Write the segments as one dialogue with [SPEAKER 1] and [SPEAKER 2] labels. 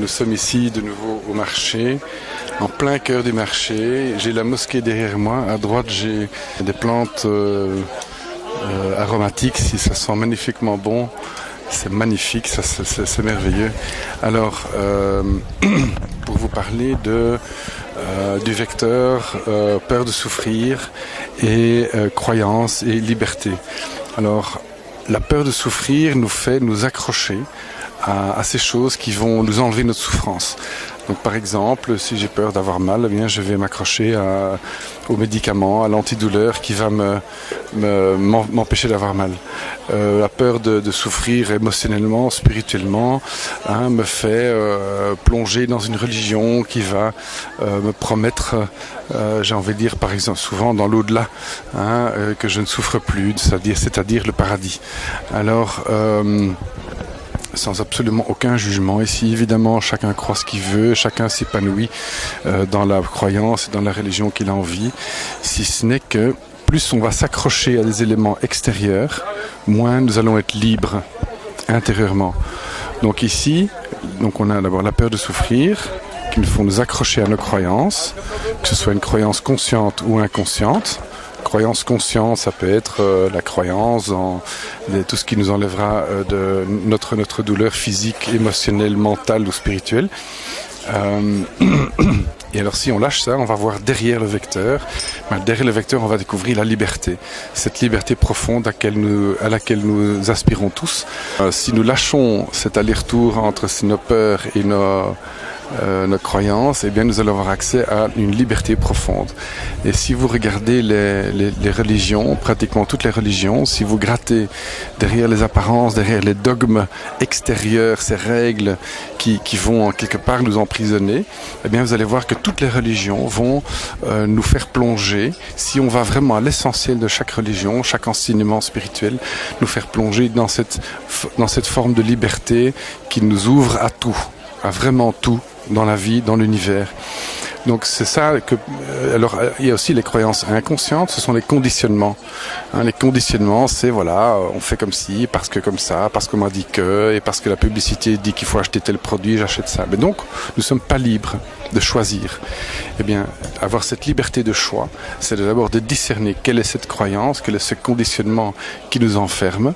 [SPEAKER 1] sommes ici de nouveau au marché, en plein cœur du marché. J'ai la mosquée derrière moi. À droite, j'ai des plantes aromatiques. Si ça sent magnifiquement bon, c'est magnifique, c'est merveilleux. Alors, pour vous parler du vecteur peur de souffrir et croyance et liberté. Alors, la peur de souffrir nous fait nous accrocher à ces choses qui vont nous enlever notre souffrance. Donc par exemple, si j'ai peur d'avoir mal, eh bien, je vais m'accrocher aux médicaments, à l'antidouleur qui va m'empêcher d'avoir mal. La peur de souffrir émotionnellement, spirituellement, me fait plonger dans une religion qui va me promettre, j'ai envie de dire par exemple souvent dans l'au-delà, que je ne souffre plus, c'est-à-dire le paradis. Alors, sans absolument aucun jugement. Ici, évidemment, chacun croit ce qu'il veut, chacun s'épanouit dans la croyance et dans la religion qu'il a envie, si ce n'est que plus on va s'accrocher à des éléments extérieurs, moins nous allons être libres intérieurement. Donc ici, on a d'abord la peur de souffrir, qui nous font nous accrocher à nos croyances, que ce soit une croyance consciente ou inconsciente. Croyance consciente, ça peut être la croyance en tout ce qui nous enlèvera de notre douleur physique, émotionnelle, mentale ou spirituelle. Et alors si on lâche ça, on va voir derrière le vecteur. Derrière le vecteur, on va découvrir la liberté. Cette liberté profonde à laquelle nous aspirons tous. Si nous lâchons cet aller-retour entre nos peurs et nos croyances, eh bien nous allons avoir accès à une liberté profonde. Et si vous regardez les religions, pratiquement toutes les religions, si vous grattez derrière les apparences, derrière les dogmes extérieurs, ces règles qui vont quelque part nous emprisonner, eh bien vous allez voir que toutes les religions vont nous faire plonger, si on va vraiment à l'essentiel de chaque religion, chaque enseignement spirituel, nous faire plonger dans cette forme de liberté qui nous ouvre à tout, à vraiment tout dans la vie, dans l'univers. Donc c'est ça que... Alors il y a aussi les croyances inconscientes, ce sont les conditionnements. Les conditionnements, c'est voilà, on fait comme ci, parce que comme ça, parce qu'on m'a dit que, et parce que la publicité dit qu'il faut acheter tel produit, j'achète ça. Mais donc, nous ne sommes pas libres de choisir. Eh bien, avoir cette liberté de choix, c'est d'abord de discerner quelle est cette croyance, quel est ce conditionnement qui nous enferme,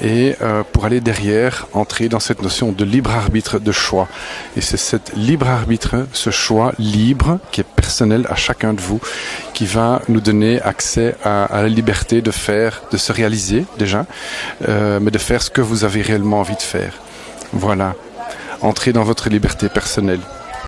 [SPEAKER 1] et pour aller derrière, entrer dans cette notion de libre arbitre de choix. Et c'est cet libre arbitre, ce choix libre, qui est personnel à chacun de vous, qui va nous donner accès à la liberté de se réaliser déjà, mais de faire ce que vous avez réellement envie de faire. Voilà. Entrez dans votre liberté personnelle.